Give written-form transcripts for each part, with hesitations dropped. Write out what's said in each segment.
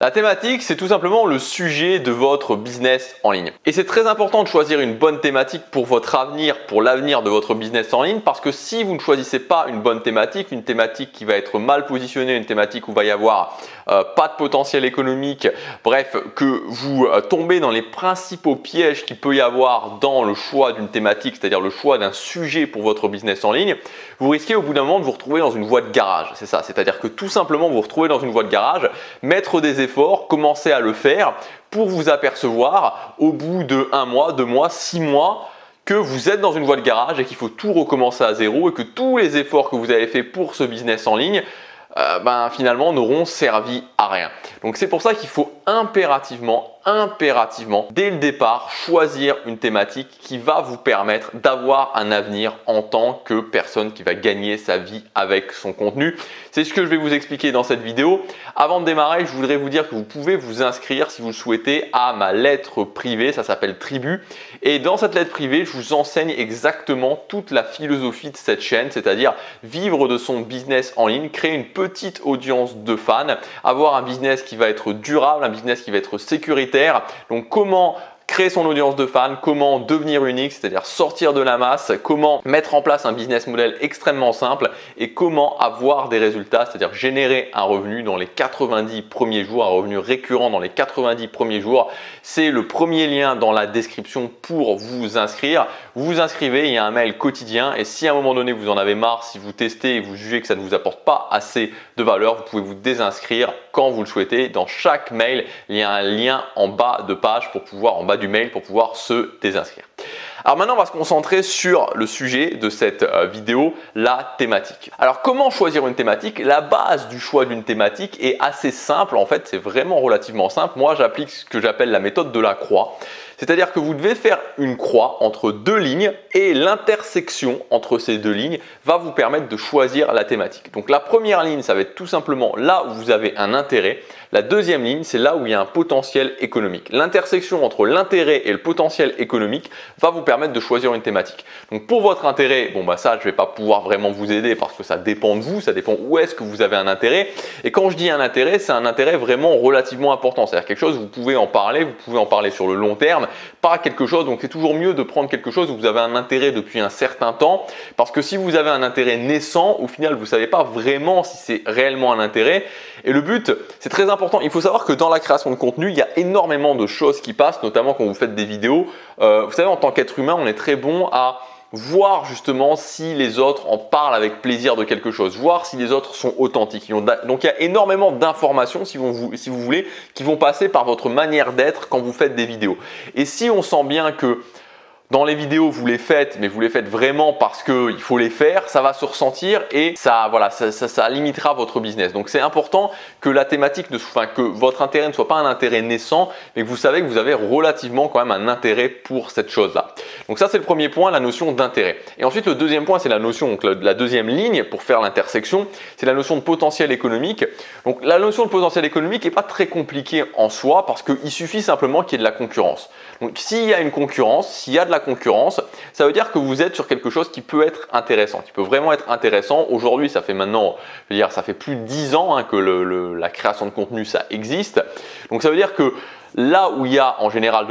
La thématique, c'est tout simplement le sujet de votre business en ligne. Et c'est très important de choisir une bonne thématique pour votre avenir, pour l'avenir de votre business en ligne, parce que si vous ne choisissez pas une bonne thématique, une thématique qui va être mal positionnée, une thématique où il va y avoir pas de potentiel économique, bref, que vous tombez dans les principaux pièges qu'il peut y avoir dans le choix d'une thématique, c'est-à-dire le choix d'un sujet pour votre business en ligne, vous risquez au bout d'un moment de vous retrouver dans une voie de garage. C'est ça, c'est-à-dire que tout simplement vous vous retrouvez dans une voie de garage, mettre des efforts, commencer à le faire pour vous apercevoir au bout de 1 mois, 2 mois, 6 mois que vous êtes dans une voie de garage et qu'il faut tout recommencer à zéro et que tous les efforts que vous avez fait pour ce business en ligne finalement n'auront servi à rien. Donc c'est pour ça qu'il faut impérativement, dès le départ, choisir une thématique qui va vous permettre d'avoir un avenir en tant que personne qui va gagner sa vie avec son contenu. C'est ce que je vais vous expliquer dans cette vidéo. Avant de démarrer, je voudrais vous dire que vous pouvez vous inscrire si vous le souhaitez à ma lettre privée, ça s'appelle Tribu. Et dans cette lettre privée, je vous enseigne exactement toute la philosophie de cette chaîne, c'est-à-dire vivre de son business en ligne, créer une petite audience de fans, avoir un business qui va être durable, un business qui va être sécuritaire. Donc comment créer son audience de fans, comment devenir unique, c'est-à-dire sortir de la masse, comment mettre en place un business model extrêmement simple et comment avoir des résultats, c'est-à-dire générer un revenu dans les 90 premiers jours, un revenu récurrent dans les 90 premiers jours. C'est le premier lien dans la description pour vous inscrire. Vous vous inscrivez, il y a un mail quotidien et si à un moment donné vous en avez marre, si vous testez et vous jugez que ça ne vous apporte pas assez de valeur, vous pouvez vous désinscrire quand vous le souhaitez. Dans chaque mail, il y a un lien en bas de page pour pouvoir, en bas du mail pour pouvoir se désinscrire. Alors maintenant, on va se concentrer sur le sujet de cette vidéo, la thématique. Alors comment choisir une thématique? La base du choix d'une thématique est assez simple. En fait, c'est vraiment relativement simple. Moi, j'applique ce que j'appelle la méthode de la croix. C'est-à-dire que vous devez faire une croix entre 2 lignes et l'intersection entre ces 2 lignes va vous permettre de choisir la thématique. Donc la première ligne, ça va être tout simplement là où vous avez un intérêt. La deuxième ligne, c'est là où il y a un potentiel économique. L'intersection entre l'intérêt et le potentiel économique va vous permettre de choisir une thématique. Donc pour votre intérêt, ça je ne vais pas pouvoir vraiment vous aider parce que ça dépend de vous, ça dépend où est-ce que vous avez un intérêt. Et quand je dis un intérêt, c'est un intérêt vraiment relativement important. C'est-à-dire quelque chose, vous pouvez en parler sur le long terme, pas quelque chose, donc c'est toujours mieux de prendre quelque chose où vous avez un intérêt depuis un certain temps parce que si vous avez un intérêt naissant, au final vous ne savez pas vraiment si c'est réellement un intérêt et le but, c'est très important, il faut savoir que dans la création de contenu, il y a énormément de choses qui passent, notamment quand vous faites des vidéos. Vous savez, en tant qu'être humain, on est très bon à voir justement si les autres en parlent avec plaisir de quelque chose, voir si les autres sont authentiques. Donc il y a énormément d'informations, si vous voulez, qui vont passer par votre manière d'être quand vous faites des vidéos. Et si on sent bien que dans les vidéos, vous les faites, mais vous les faites vraiment parce qu'il faut les faire, ça va se ressentir et ça limitera votre business. Donc c'est important que la thématique, que votre intérêt ne soit pas un intérêt naissant, mais que vous savez que vous avez relativement quand même un intérêt pour cette chose-là. Donc ça c'est le premier point, la notion d'intérêt. Et ensuite le deuxième point, c'est la notion, donc la deuxième ligne pour faire l'intersection, c'est la notion de potentiel économique. Donc la notion de potentiel économique n'est pas très compliquée en soi parce qu'il suffit simplement qu'il y ait de la concurrence. Donc s'il y a une concurrence, s'il y a de la concurrence, ça veut dire que vous êtes sur quelque chose qui peut être intéressant, qui peut vraiment être intéressant. Aujourd'hui, ça fait maintenant, ça fait plus de 10 ans que la création de contenu, ça existe. Donc ça veut dire que là où il y a en général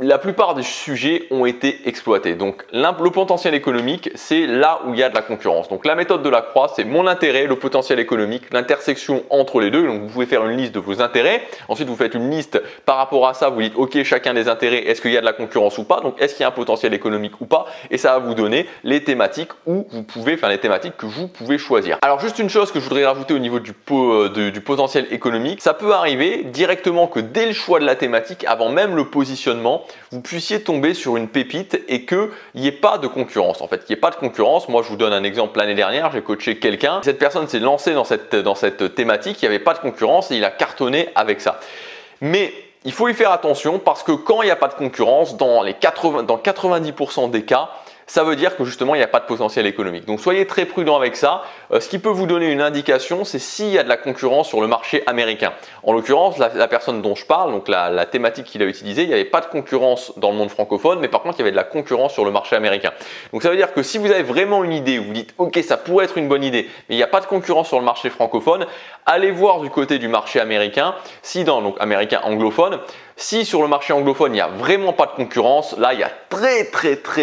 la plupart des sujets ont été exploités. Donc le potentiel économique, c'est là où il y a de la concurrence. Donc la méthode de la croix, c'est mon intérêt, le potentiel économique, l'intersection entre les deux. Donc vous pouvez faire une liste de vos intérêts. Ensuite, vous faites une liste par rapport à ça. Vous dites, OK, chacun des intérêts, est-ce qu'il y a de la concurrence ou pas? Donc est-ce qu'il y a un potentiel économique ou pas? Et ça va vous donner les thématiques les thématiques que vous pouvez choisir. Alors juste une chose que je voudrais rajouter au niveau du potentiel économique, ça peut arriver directement que dès le choix de la thématique, avant même le positionnement, vous puissiez tomber sur une pépite et qu'il n'y ait pas de concurrence. En fait, qu'il n'y ait pas de concurrence. Moi, je vous donne un exemple. L'année dernière, j'ai coaché quelqu'un. Cette personne s'est lancée dans cette thématique. Il n'y avait pas de concurrence et il a cartonné avec ça. Mais il faut y faire attention parce que quand il n'y a pas de concurrence, dans 90% des cas, ça veut dire que justement il n'y a pas de potentiel économique. Donc soyez très prudent avec ça. Ce qui peut vous donner une indication, c'est s'il y a de la concurrence sur le marché américain. En l'occurrence, la personne dont je parle, donc la thématique qu'il a utilisée, il n'y avait pas de concurrence dans le monde francophone, mais par contre il y avait de la concurrence sur le marché américain. Donc ça veut dire que si vous avez vraiment une idée, vous dites ok, ça pourrait être une bonne idée, mais il n'y a pas de concurrence sur le marché francophone, allez voir du côté du marché américain, donc américain anglophone. Si sur le marché anglophone, il n'y a vraiment pas de concurrence, là, il y a très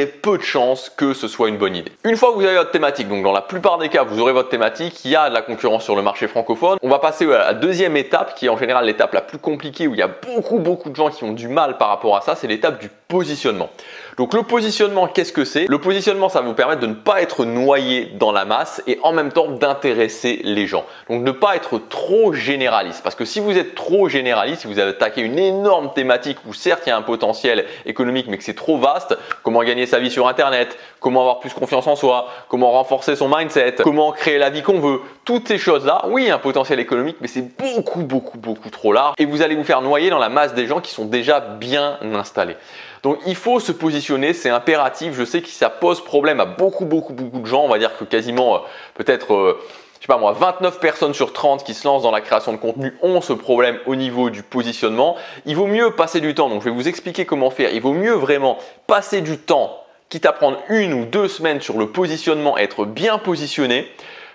peu de chances que ce soit une bonne idée. Une fois que vous avez votre thématique, donc dans la plupart des cas, vous aurez votre thématique, il y a de la concurrence sur le marché francophone. On va passer à la deuxième étape, qui est en général l'étape la plus compliquée, où il y a beaucoup de gens qui ont du mal par rapport à ça, c'est l'étape du positionnement. Donc le positionnement, qu'est-ce que c'est? Le positionnement, ça va vous permettre de ne pas être noyé dans la masse et en même temps d'intéresser les gens. Donc ne pas être trop généraliste, parce que si vous êtes trop généraliste, si vous avez attaqué une énorme thématique où certes il y a un potentiel économique mais que c'est trop vaste, comment gagner sa vie sur internet, comment avoir plus confiance en soi, comment renforcer son mindset, comment créer la vie qu'on veut, toutes ces choses-là, oui, il y a un potentiel économique mais c'est beaucoup trop large et vous allez vous faire noyer dans la masse des gens qui sont déjà bien installés. Donc il faut se positionner, c'est impératif. Je sais que ça pose problème à beaucoup de gens. On va dire que quasiment peut-être je sais pas moi, 29 personnes sur 30 qui se lancent dans la création de contenu ont ce problème au niveau du positionnement. Il vaut mieux passer du temps, donc je vais vous expliquer comment faire. Il vaut mieux vraiment passer du temps, quitte à prendre 1 ou 2 semaines sur le positionnement, être bien positionné,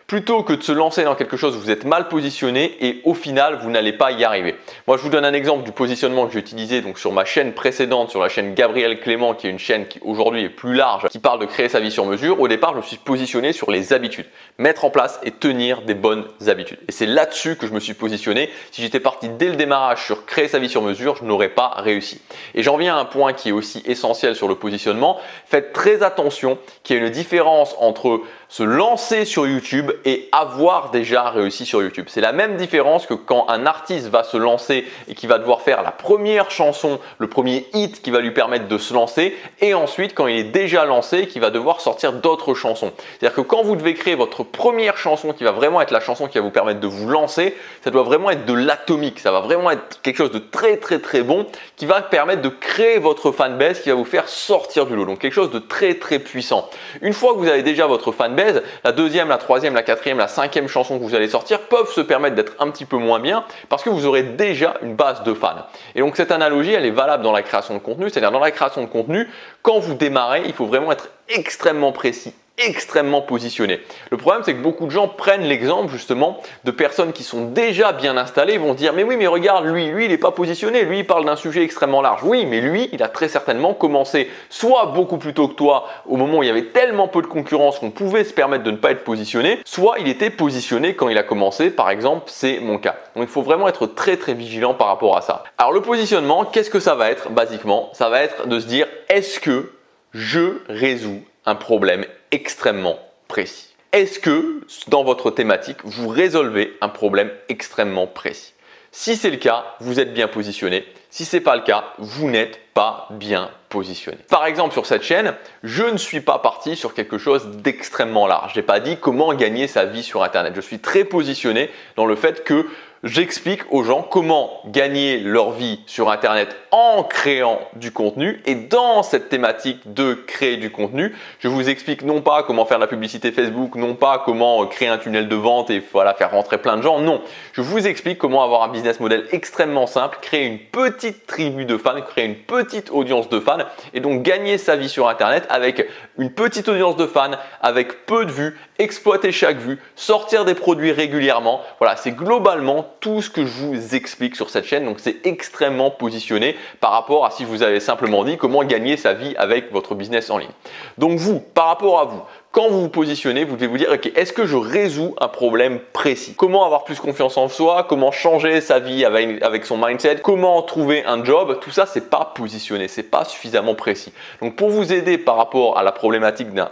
plutôt que de se lancer dans quelque chose où vous êtes mal positionné et au final vous n'allez pas y arriver. Moi je vous donne un exemple du positionnement que j'ai utilisé donc sur ma chaîne précédente, sur la chaîne Gabriel Clément, qui est une chaîne qui aujourd'hui est plus large, qui parle de créer sa vie sur mesure. Au départ je me suis positionné sur les habitudes, mettre en place et tenir des bonnes habitudes. Et c'est là-dessus que je me suis positionné. Si j'étais parti dès le démarrage sur créer sa vie sur mesure, je n'aurais pas réussi. Et j'en viens à un point qui est aussi essentiel sur le positionnement. Faites très attention qu'il y ait une différence entre se lancer sur YouTube et avoir déjà réussi sur YouTube. C'est la même différence que quand un artiste va se lancer et qui va devoir faire la première chanson, le premier hit qui va lui permettre de se lancer, et ensuite quand il est déjà lancé, qui va devoir sortir d'autres chansons. C'est-à-dire que quand vous devez créer votre première chanson qui va vraiment être la chanson qui va vous permettre de vous lancer, ça doit vraiment être de l'atomique, ça va vraiment être quelque chose de très bon qui va permettre de créer votre fanbase, qui va vous faire sortir du lot. Donc quelque chose de très puissant. Une fois que vous avez déjà votre fanbase, la deuxième, la troisième, la quatrième, la cinquième chanson que vous allez sortir peuvent se permettre d'être un petit peu moins bien parce que vous aurez déjà une base de fans. Et donc cette analogie, elle est valable dans la création de contenu, c'est-à-dire dans la création de contenu, quand vous démarrez, il faut vraiment être extrêmement précis, extrêmement positionné. Le problème, c'est que beaucoup de gens prennent l'exemple justement de personnes qui sont déjà bien installées, vont dire mais oui, mais regarde, lui il n'est pas positionné, lui il parle d'un sujet extrêmement large. Oui, mais lui il a très certainement commencé soit beaucoup plus tôt que toi au moment où il y avait tellement peu de concurrence qu'on pouvait se permettre de ne pas être positionné, soit il était positionné quand il a commencé, par exemple c'est mon cas. Donc il faut vraiment être très vigilant par rapport à ça. Alors le positionnement, qu'est-ce que ça va être basiquement? Ça va être de se dire est-ce que je résous un problème extrêmement précis? Est-ce que dans votre thématique, vous résolvez un problème extrêmement précis? Si c'est le cas, vous êtes bien positionné. Si ce n'est pas le cas, vous n'êtes pas bien positionné. Par exemple, sur cette chaîne, je ne suis pas parti sur quelque chose d'extrêmement large. Je n'ai pas dit comment gagner sa vie sur Internet. Je suis très positionné dans le fait que j'explique aux gens comment gagner leur vie sur Internet en créant du contenu. Et dans cette thématique de créer du contenu, je vous explique non pas comment faire de la publicité Facebook, non pas comment créer un tunnel de vente et voilà, faire rentrer plein de gens. Non, je vous explique comment avoir un business model extrêmement simple, créer une petite tribu de fans, créer une petite audience de fans et donc gagner sa vie sur Internet avec une petite audience de fans, avec peu de vues, exploiter chaque vue, sortir des produits régulièrement. Voilà, c'est globalement tout ce que je vous explique sur cette chaîne. Donc c'est extrêmement positionné par rapport à si je vous avais simplement dit comment gagner sa vie avec votre business en ligne. Donc vous, par rapport à vous, quand vous vous positionnez, vous devez vous dire ok, est-ce que je résous un problème précis? Comment avoir plus confiance en soi? Comment changer sa vie avec son mindset? Comment trouver un job? Tout ça, c'est pas positionné, c'est pas suffisamment précis. Donc pour vous aider par rapport à la problématique d'un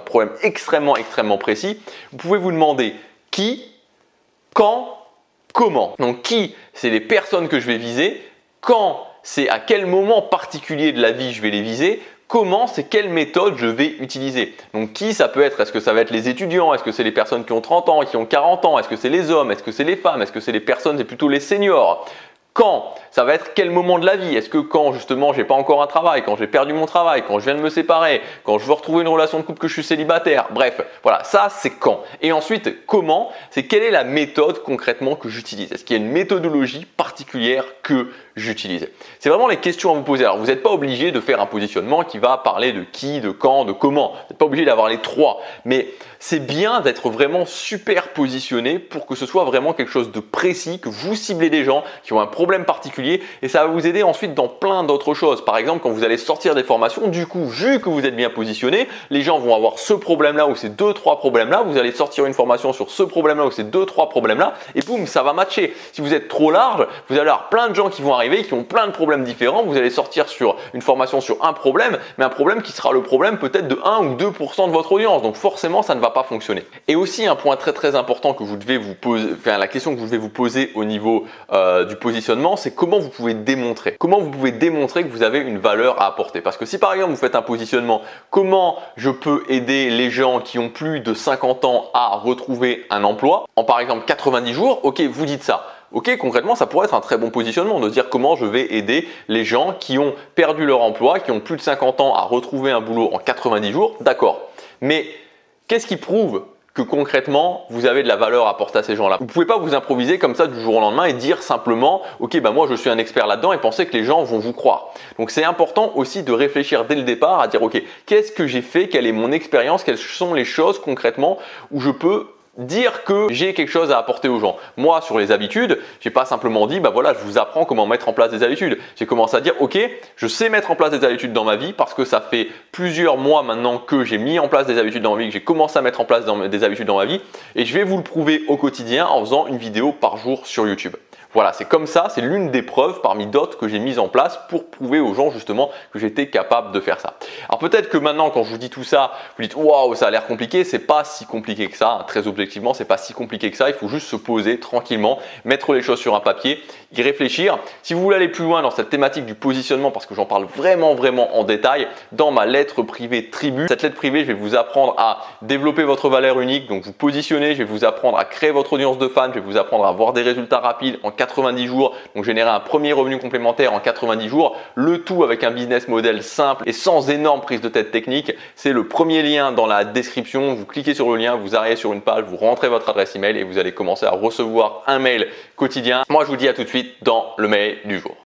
problème extrêmement précis, vous pouvez vous demander qui, quand, comment. Donc qui, c'est les personnes que je vais viser. Quand, c'est à quel moment particulier de la vie je vais les viser. Comment, c'est quelle méthode je vais utiliser. Donc qui, ça peut être, est-ce que ça va être les étudiants, est-ce que c'est les personnes qui ont 30 ans, qui ont 40 ans, est-ce que c'est les hommes, est-ce que c'est les femmes, est-ce que c'est les personnes, c'est plutôt les seniors. Quand? Ça va être quel moment de la vie? Est-ce que quand justement j'ai pas encore un travail, quand j'ai perdu mon travail, quand je viens de me séparer, quand je veux retrouver une relation de couple que je suis célibataire? Bref, voilà, ça c'est quand. Et ensuite, comment? C'est quelle est la méthode concrètement que j'utilise? Est-ce qu'il y a une méthodologie particulière que j'utilise? C'est vraiment les questions à vous poser. Alors vous n'êtes pas obligé de faire un positionnement qui va parler de qui, de quand, de comment. Vous n'êtes pas obligé d'avoir les trois, mais c'est bien d'être vraiment super positionné pour que ce soit vraiment quelque chose de précis, que vous ciblez des gens qui ont un problème particulier et ça va vous aider ensuite dans plein d'autres choses. Par exemple, quand vous allez sortir des formations, du coup, vu que vous êtes bien positionné, les gens vont avoir ce problème-là ou ces 2-3 problèmes-là. Vous allez sortir une formation sur ce problème-là ou ces 2-3 problèmes-là et boum, ça va matcher. Si vous êtes trop large, vous allez avoir plein de gens qui vont arriver, qui ont plein de problèmes différents. Vous allez sortir sur une formation sur un problème, mais un problème qui sera le problème peut-être de 1 ou 2% de votre audience. Donc forcément, ça ne va pas fonctionner. Et aussi un point très important que vous devez vous poser, enfin la question que vous devez vous poser au niveau du positionnement, c'est comment vous pouvez démontrer. Comment vous pouvez démontrer que vous avez une valeur à apporter. Parce que si par exemple vous faites un positionnement, comment je peux aider les gens qui ont plus de 50 ans à retrouver un emploi en par exemple 90 jours, ok, vous dites ça. Ok, concrètement, ça pourrait être un très bon positionnement de dire comment je vais aider les gens qui ont perdu leur emploi, qui ont plus de 50 ans à retrouver un boulot en 90 jours. D'accord. Mais qu'est-ce qui prouve que concrètement, vous avez de la valeur à apporter à ces gens-là? Vous ne pouvez pas vous improviser comme ça du jour au lendemain et dire simplement « Ok, bah moi je suis un expert là-dedans » et penser que les gens vont vous croire. Donc c'est important aussi de réfléchir dès le départ à dire « Ok, qu'est-ce que j'ai fait? Quelle est mon expérience? Quelles sont les choses concrètement où je peux dire que j'ai quelque chose à apporter aux gens. » Moi, sur les habitudes, j'ai pas simplement dit, bah voilà, je vous apprends comment mettre en place des habitudes. J'ai commencé à dire, ok, je sais mettre en place des habitudes dans ma vie parce que ça fait plusieurs mois maintenant que j'ai mis en place des habitudes dans ma vie, que j'ai commencé à mettre en place des habitudes dans ma vie et je vais vous le prouver au quotidien en faisant une vidéo par jour sur YouTube. Voilà, c'est comme ça, c'est l'une des preuves parmi d'autres que j'ai mises en place pour prouver aux gens justement que j'étais capable de faire ça. Alors peut-être que maintenant quand je vous dis tout ça, vous dites waouh, ça a l'air compliqué, c'est pas si compliqué que ça, très objectivement, c'est pas si compliqué que ça, il faut juste se poser tranquillement, mettre les choses sur un papier, y réfléchir. Si vous voulez aller plus loin dans cette thématique du positionnement, parce que j'en parle vraiment en détail dans ma lettre privée Tribu. Cette lettre privée, je vais vous apprendre à développer votre valeur unique, donc vous positionner, je vais vous apprendre à créer votre audience de fans, je vais vous apprendre à avoir des résultats rapides en 90 jours, donc générer un premier revenu complémentaire en 90 jours, le tout avec un business model simple et sans énorme prise de tête technique. C'est le premier lien dans la description, vous cliquez sur le lien, vous arrivez sur une page, vous rentrez votre adresse email et vous allez commencer à recevoir un mail quotidien. Moi je vous dis à tout de suite dans le mail du jour.